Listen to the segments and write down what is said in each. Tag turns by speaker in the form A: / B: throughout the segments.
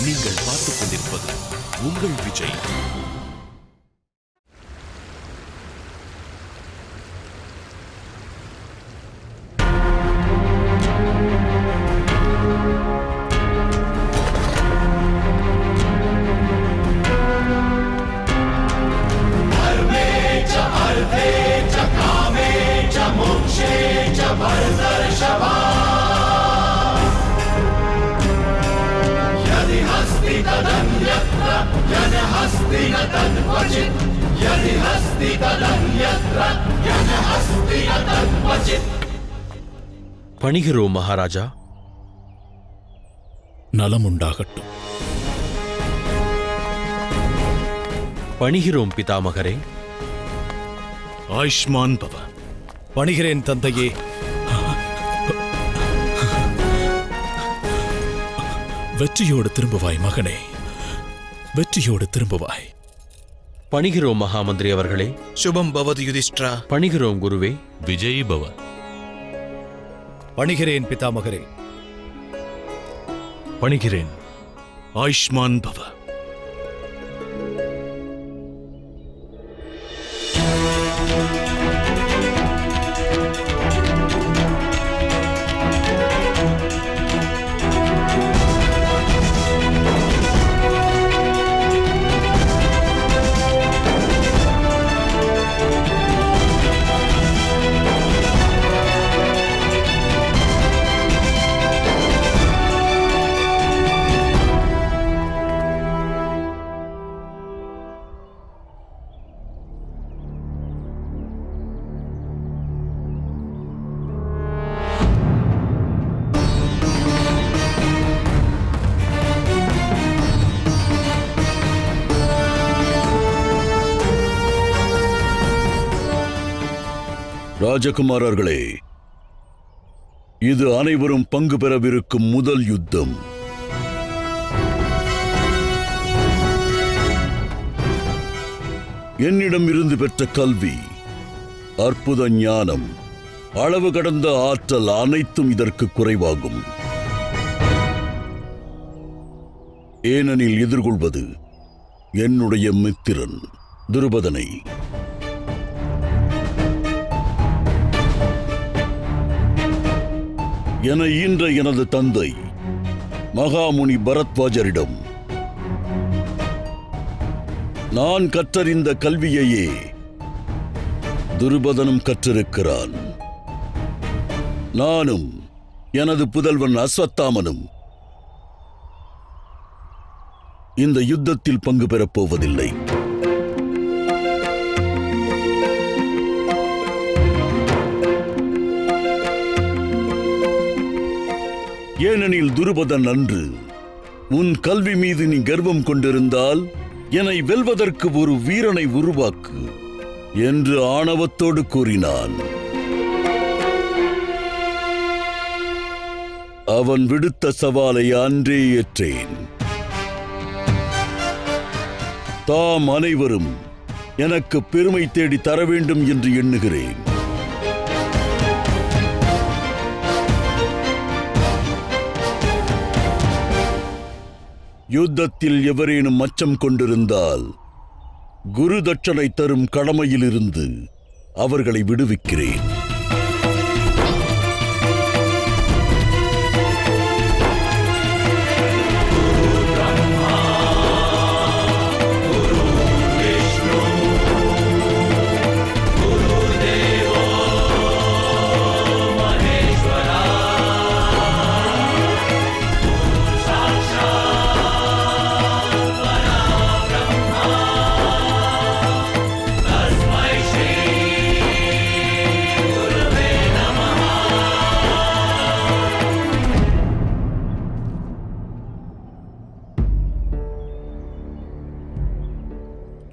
A: நீங்கள் பார்த்துக் கொண்டிருப்பது உங்கள் விஜய். பணிகிறோம் மகாராஜா.
B: நலம் உண்டாகட்டும்.
A: பணிகிறோம் பிதாமகரே.
B: ஆயுஷ்மான் பவ. பணிகிறேன் தந்தையே. வெற்றியோடு திரும்புவாய் மகனே, வெற்றியோடு திரும்புவாய்.
A: பணிகிறோம் மகாமந்திரி அவர்களே.
C: சுபம் பவது யுதிஷ்டிரா.
A: பணிகிறோம் குருவே.
D: விஜய் பவ.
B: பணிகிறேன் பிதாமகரே.
D: பணிகிறேன்.
B: ஆயுஷ்மான் பவ.
E: ராஜகுமாரர்களே, இது அனைவரும் பங்கு பெறவிருக்கும் முதல் யுத்தம். என்னிடம் இருந்து பெற்ற கல்வி, அற்புத ஞானம், அளவு கடந்த ஆற்றல் அனைத்தும் இதற்கு குறைவாகும். ஏனெனில் எதிர்கொள்வது என்னுடைய மித்திரன் துருபதனை. என ஈன்ற எனது தந்தை மகாமுனி பரத்வாஜரிடம் நான் கற்றறிந்த கல்வியையே துருபதனும் கற்றிருக்கிறான். நானும் எனது புதல்வன் அஸ்வத்தாமனும் இந்த யுத்தத்தில் பங்கு பெறப் போவதில்லை. ஏனெனில் துருபதன் அன்று உன் கல்வி மீது நீ கர்வம் கொண்டிருந்தால் என்னை வெல்வதற்கு ஒரு வீரனை உருவாக்கு என்று ஆணவத்தோடு கூறினான். அவன் விடுத்த சவாலை அன்றே ஏற்றேன். தாம் அனைவரும் எனக்கு பெருமை தேடி தர வேண்டும் என்று எண்ணுகிறேன். யுத்தத்தில் எவரேனும் அச்சம் கொண்டிருந்தால் குரு தட்சணை தரும் கடமையிலிருந்து அவர்களை விடுவிக்கிறேன்.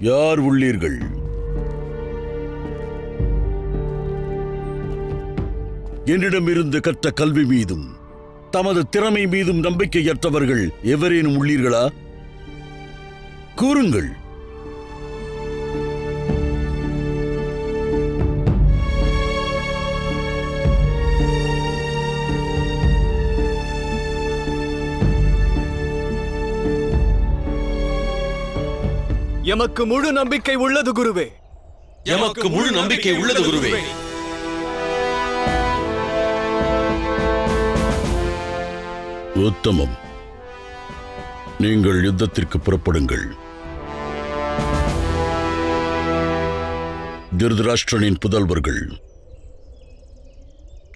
E: யார் உள்ளீர்கள்? என்னிடமிருந்து கற்ற கல்வி மீதும் தமது திறமை மீதும் நம்பிக்கையற்றவர்கள் எவரேனும் உள்ளீர்களா? கூறுங்கள்.
D: எமக்கு முழு நம்பிக்கை உள்ளது குருவே.
A: எமக்கு முழு நம்பிக்கை உள்ளது குருவே.
E: உத்தமம். நீங்கள் யுத்தத்திற்கு புறப்படுங்கள். திருதராஷ்டிரனின் புதல்வர்கள்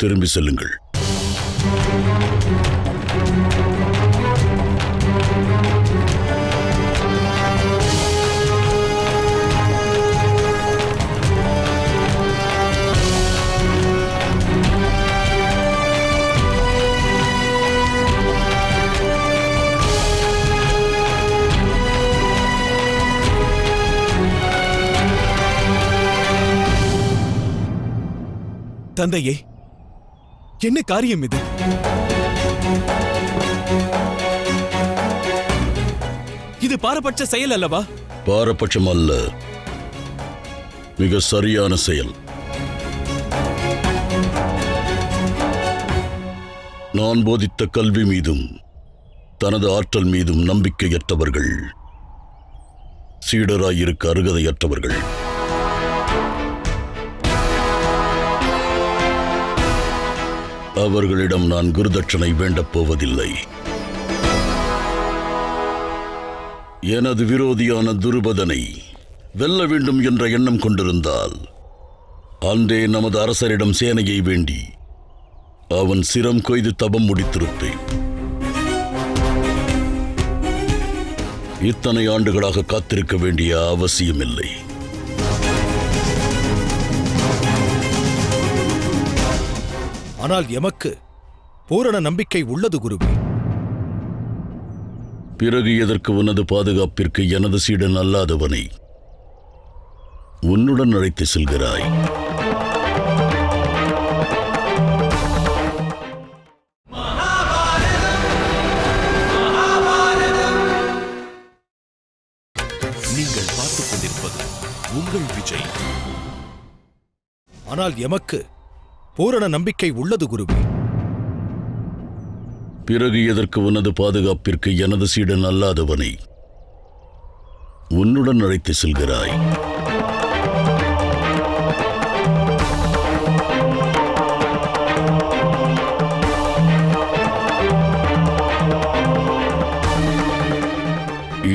E: திரும்பி செல்லுங்கள்.
B: தந்தையே, என்ன காரியம் இது? இது பாரபட்ச செயல் அல்லவா?
E: பாரபட்சம் அல்ல, மிக சரியான செயல். நான் போதித்த கல்வி மீதும் தனது ஆற்றல் மீதும் நம்பிக்கையற்றவர்கள் சீடராயிருக்க அருகதையற்றவர்கள். அவர்களிடம் நான் குருதட்சணை வேண்டப் போவதில்லை. எனது விரோதியான துருபதனை வெல்ல வேண்டும் என்ற எண்ணம் கொண்டிருந்தால் அன்றே நமது அரசரிடம் சேனையை வேண்டி அவன் சிரம் கொய்து தபம் முடித்திருப்பேன். இத்தனை ஆண்டுகளாக காத்திருக்க வேண்டிய அவசியமில்லை.
B: ஆனால் எமக்கு பூரண நம்பிக்கை உள்ளது குருவே.
E: பிறகு எதற்கு உனது பாதுகாப்பிற்கு எனது சீடன் அல்லாதவனை உன்னுடன் அழைத்து செல்கிறாய்?
B: நீங்கள் பார்த்துக் கொண்டிருப்பது உங்கள் விஜய். ஆனால் எமக்கு பூரண நம்பிக்கை உள்ளது குருவே.
E: பிறகு எதற்கு உனது பாதுகாப்பிற்கு எனது சீடன் அல்லாதவனை உன்னுடன் அழைத்து செல்கிறாய்?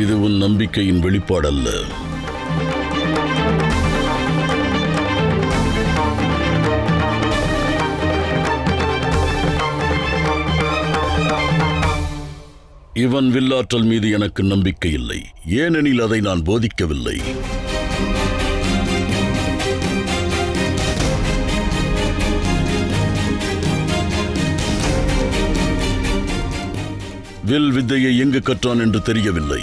E: இது உன் நம்பிக்கையின் வெளிப்பாடல்ல. இவன் வில்லாற்றல் மீது எனக்கு நம்பிக்கை இல்லை, ஏனெனில் அதை நான் போதிக்கவில்லை. வில் வித்தையை எங்கு கற்றான் என்று தெரியவில்லை.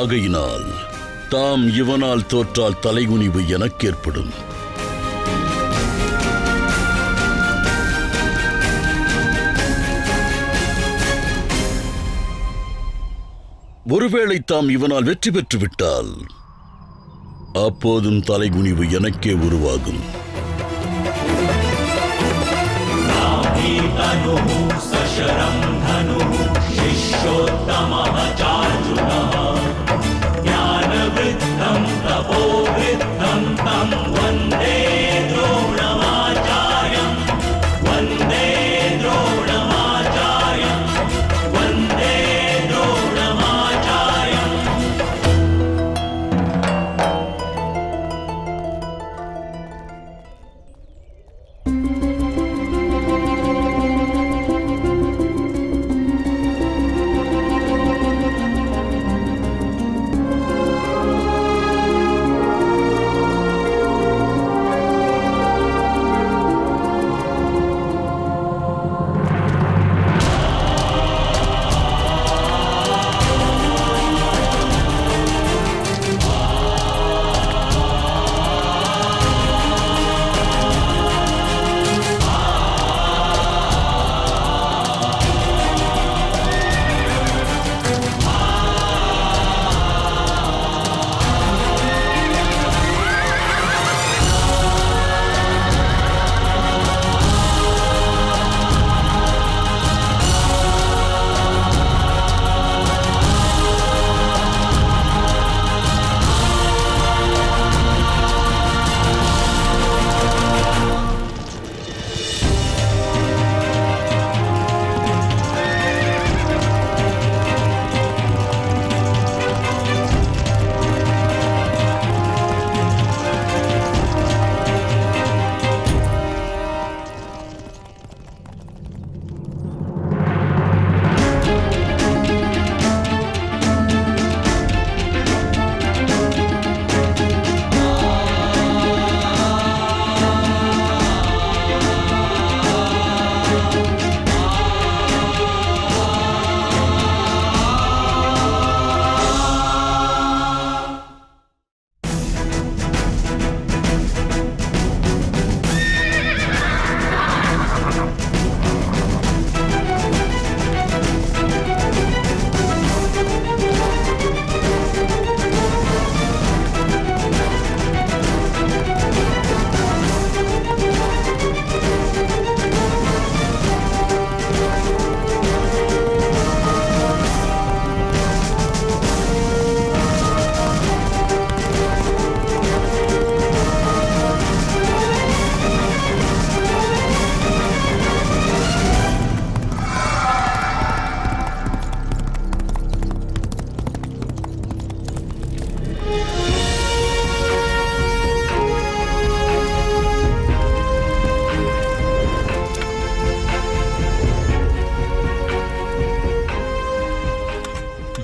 E: ஆகையினால் தாம் இவனால் தோற்றால் தலைகுனிவு எனக்கு ஏற்படும். ஒருவேளை தாம் இவனால் வெற்றி பெற்று விட்டால் அப்போதும் தலைகுனிவு எனக்கே உருவாகும்.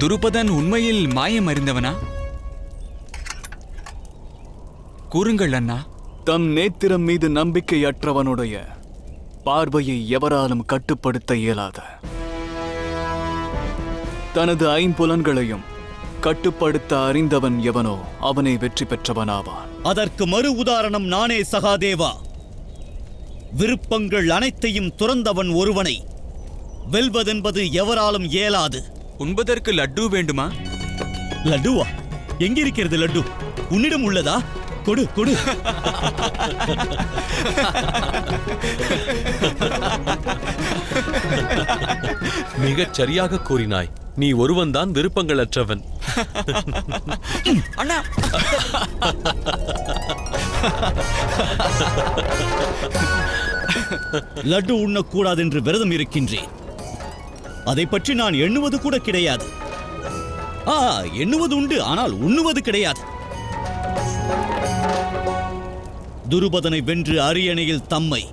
F: துருபதன் உண்மையில் மாயம் அறிந்தவனா? கூறுங்கள் அண்ணா.
D: தம் நேத்திரம் மீது நம்பிக்கையற்றவனுடைய பார்வையை எவராலும் கட்டுப்படுத்த இயலாத, தனது ஐம்புலன்களையும் கட்டுப்படுத்த அறிந்தவன் எவனோ அவனை வெற்றி பெற்றவனாவான்.
G: அதற்கு மறு உதாரணம் நானே சகாதேவா. விருப்பங்கள் அனைத்தையும் துறந்தவன் ஒருவனை வெல்வதென்பது எவராலும் இயலாது.
F: உண்பதற்கு லட்டு வேண்டுமா?
G: லட்டுவா? எங்கிருக்கிறது லட்டு? உன்னிடம் உள்ளதா? கொடு கொடு.
A: மிகச் சரியாக கூறினாய். நீ ஒருவன்தான் விருப்பங்களற்றவன்.
F: அண்ணா,
G: லட்டு உண்ணக்கூடாது என்று விரதம் இருக்கின்றேன். அதை பற்றி நான் எண்ணுவது கூட கிடையாது. எண்ணுவது உண்டு, ஆனால் உண்ணுவது கிடையாது. துருபதனை வென்று அரியணையில் தம்மை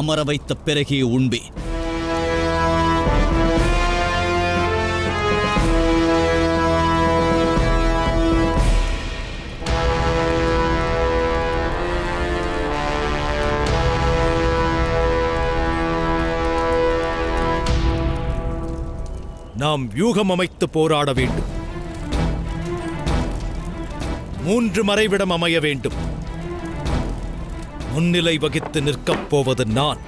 G: அமர வைத்த பிறகே உண்பேன்.
B: நாம் வியூகம் அமைத்து போராட வேண்டும். 3 மறைவிடம் அமைய வேண்டும். முன்னிலை வகித்து நிற்கப் போவது நான்.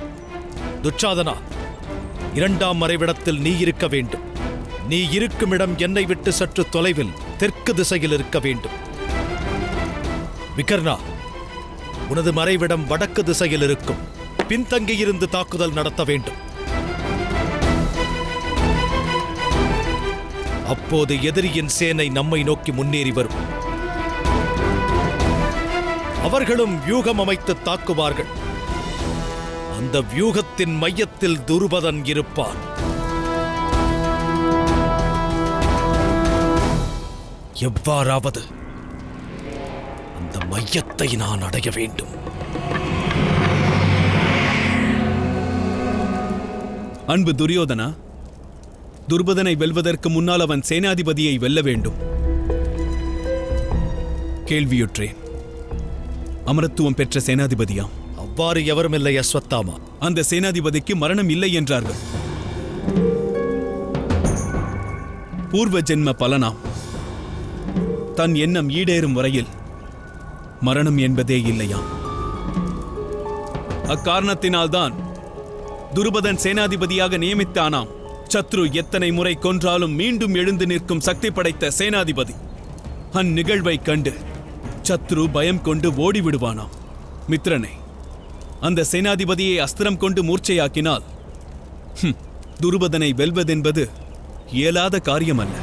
B: துச்சாதனா, 2ஆம் மறைவிடத்தில் நீ இருக்க வேண்டும். நீ இருக்கும் இடம் என்னை விட்டு சற்று தொலைவில் தெற்கு திசையில் இருக்க வேண்டும். விகர்ணா, உனது மறைவிடம் வடக்கு திசையில் இருக்கும். பின்தங்கியிருந்து தாக்குதல் நடத்த வேண்டும். அப்போது எதிரியின் சேனை நம்மை நோக்கி முன்னேறி வரும். அவர்களும் வியூகம் அமைத்து தாக்குவார்கள். அந்த வியூகத்தின் மையத்தில் துருபதன் இருப்பான். எவ்வாறாவது அந்த மையத்தை நான் அடைய வேண்டும்.
H: அன்பு துரியோதனா, துருபதனை வெல்வதற்கு முன்னால் அவன் சேனாதிபதியை வெல்ல வேண்டும். கேள்வியுற்றேன். அமரத்துவம் பெற்ற சேனாதிபதியாம்.
B: அவ்வாறு எவருமில்லை அஸ்வத்தாமா.
H: அந்த சேனாதிபதிக்கு மரணம் இல்லை என்றார்கள். பூர்வ ஜென்ம பலனாம். தன் எண்ணம் ஈடேறும் வரையில் மரணம் என்பதே இல்லையாம். அக்காரணத்தினால்தான் துருபதன் சேனாதிபதியாக நியமித்தானாம். சத்ரு எத்தனை முறை கொன்றாலும் மீண்டும் எழுந்து நிற்கும் சக்தி படைத்த சேனாதிபதி. அந்நிகழ்வை கண்டு சத்ரு பயம் கொண்டு ஓடிவிடுவானாம். மித்ரனே, அந்த சேனாதிபதியை அஸ்திரம் கொண்டு மூர்ச்சையாக்கினால் துருபதனை வெல்வதென்பது இயலாத காரியமல்ல.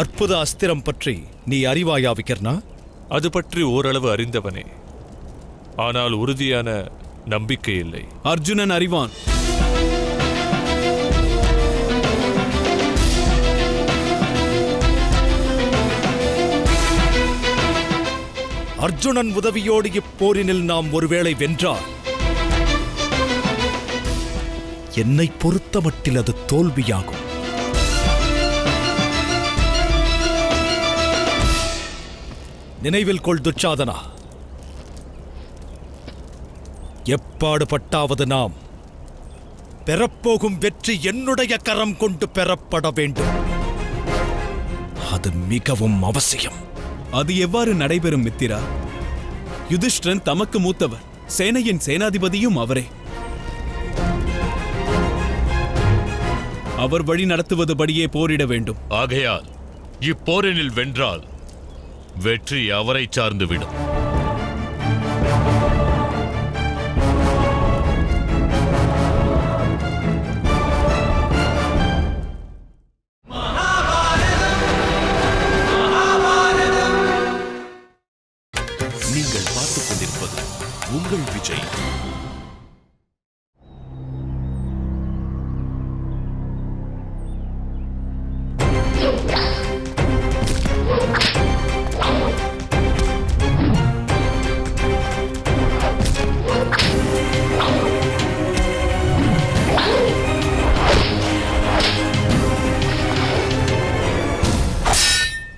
B: அற்புத அஸ்திரம் பற்றி நீ அறிவாயா விகர்ணா?
I: அது பற்றி ஓரளவு அறிந்தவனே, ஆனால் உறுதியான நம்பிக்கை இல்லை.
H: அர்ஜுனன் அறிவான்.
B: அர்ஜுனன் உதவியோடு இப்போரினில் நாம் ஒருவேளை வென்றால் என்னை பொறுத்தமட்டில் அது தோல்வியாகும். நினைவில் கொள் துச்சாதனா, எப்பாடுபட்டாவது நாம் பெறப்போகும் வெற்றி என்னுடைய கரம் கொண்டு பெறப்பட வேண்டும். அது மிகவும் அவசியம்.
H: அது எவ்வாறு நடைபெறும் மித்திரா? யுதிஷ்டிரன் தமக்கு மூத்தவர், சேனையின் சேனாதிபதியும் அவரே. அவர் வழி நடத்துவதுபடியே போரிட வேண்டும்.
I: ஆகையால் இப்போரினில் வென்றால் வெற்றி அவரை சார்ந்துவிடும்.
B: நீங்கள் பார்த்துக் கொண்டிருப்பது உங்கள் விஜய்.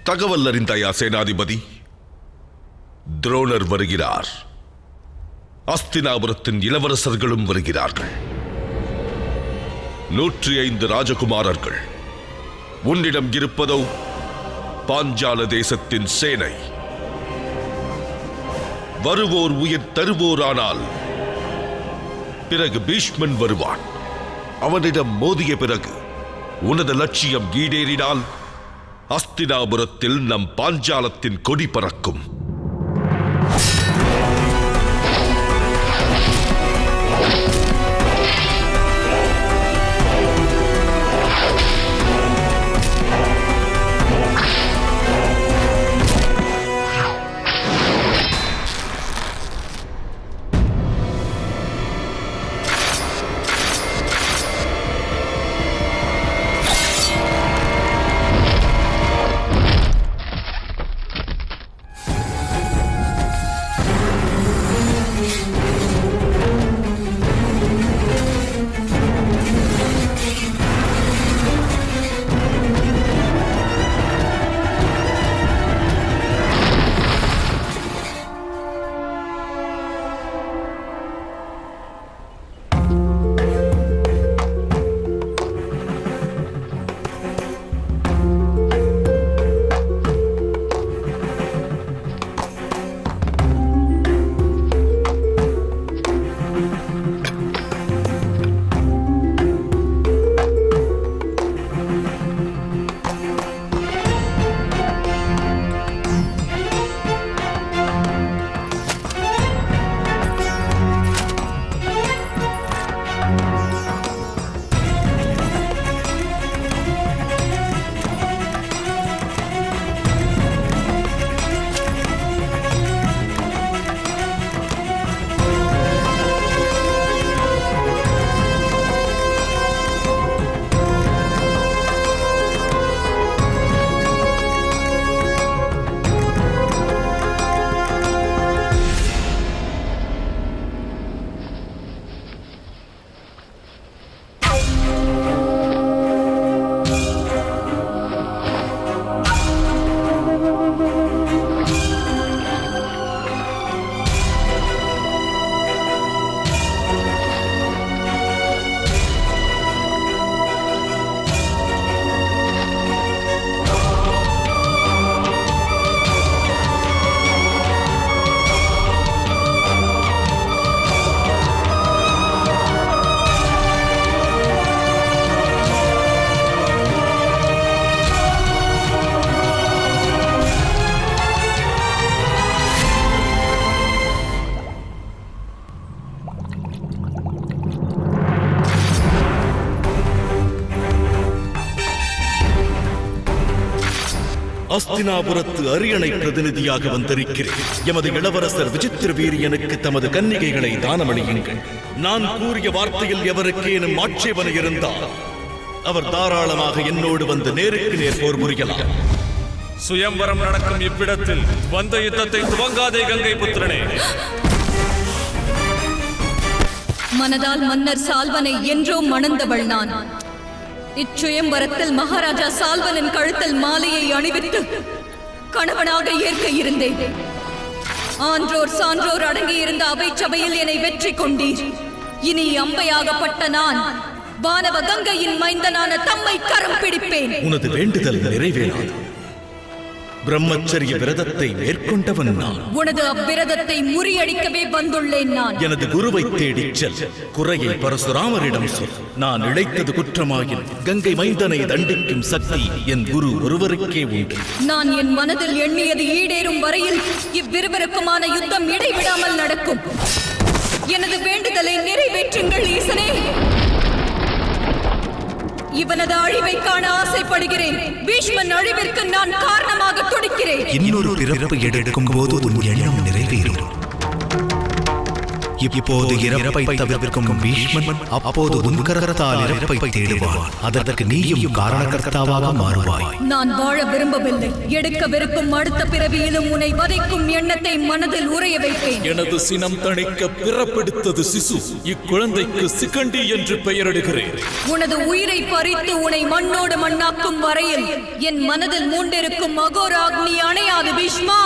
J: தகவல் அறிந்தாயா சேனாதிபதி? துரோணர் வருகிறார். அஸ்தினாபுரத்தின் இளவரசர்களும் வருகிறார்கள். 105 ராஜகுமாரர்கள். உன்னிடம் இருப்பதோ பாஞ்சால தேசத்தின் சேனை. வருவோர் உயிர் தருவோரானால் பிறகு பீஷ்மன் வருவான். அவனிடம் மோதிய பிறகு உனது லட்சியம் ஈடேறினால் அஸ்தினாபுரத்தில் நம் பாஞ்சாலத்தின் கொடி பறக்கும்.
B: அஸ்தினாபுரத்து அரியணை பிரதிநிதியாக வந்திருக்கிறேன். எமது இளவரசர் விசித்திர வீரியனுக்கு தமது கன்னிகைகளை தானமளியுங்கள். நான் கூறிய வார்த்தையில் எவருக்கேனும் ஆட்சேபனை இருந்தால் அவர் தாராளமாக என்னோடு வந்து நேருக்கு நேர் போர் புரியலாம்.
I: சுயம்பரம் நடக்கும் இவ்விடத்தில் வந்த யுத்தத்தை துவங்காதே கங்கை புத்திரனே.
K: மனதால் மன்னர் சால்வனை என்றோ மணந்தவள் நான். இச்சுயம்பரத்தில் மகாராஜா சால்வனின் கழுத்தில் மாலையை அணிவித்து கணவனாக ஏற்க இருந்தேன். ஆன்றோர் சான்றோர் அடங்கியிருந்த அவை சபையில் என்னை வெற்றி கொண்டீர். இனி அம்பையாகப்பட்ட நான் வானவ கங்கையின் மைந்தனான தம்மை கரம் பிடிப்பேன்.
B: உனது வேண்டுதல் நிறைவேறாது. பிரம்மச்சரிய விரதத்தை மேற்கொண்டவன் நான்.
K: உனது அவ்விரதத்தை முறியடிக்கவே வந்துள்ளேன் நான்.
B: எனது குருவை தேடிச் செல். குறையை பரசுராமரிடம் சொல். நான் இழைத்தது குற்றமாயின் கங்கை மைந்தனை தண்டிக்கும் சக்தி என் குரு ஒருவருக்கே உண்டு.
K: நான் என் மனதில் எண்ணியது ஈடேறும் வரையில் இவ்விருவருக்குமான யுத்தம் இடைவிடாமல் நடக்கும். எனது வேண்டுதலை நிறைவேற்றுங்கள் ஈசனே. இவனது அழிவை காண ஆசைப்படுகிறேன். பீஷ்மன் அழிவிற்கு நான் காரணமாக துடிக்கிறேன்.
C: இன்னொரு பிறப்பு எடுக்கும் போது உன் எண்ணம் நிறைவேறும். இப்போது இறப்பை தவிர்க்கும் பீஷ்மன் அப்போது உன் கரத்தால் இறப்பை தேடுவான். அதற்கு நீயும் காரணகர்த்தாவாக மாறுவாய்.
K: நான் வாழ விரும்பவில்லை. எடுக்கவிருக்கும் அடுத்த பிறவியிலும் உன்னை வதைக்கும் எண்ணத்தை மனதில் உறைய வைப்பேன்.
A: எனது சினம் தணிக்க பிறப்பெடுத்தது சிசு. இக்குழந்தைக்கு சிகண்டி என்று பெயரிடுகிறேன்.
K: உனது உயிரை பறித்து உன்னை மண்ணோடு மண்ணாக்கும் வரையில் என் மனதில் மூண்டிருக்கும் அகோராக்னி அணையாது பீஷ்மா.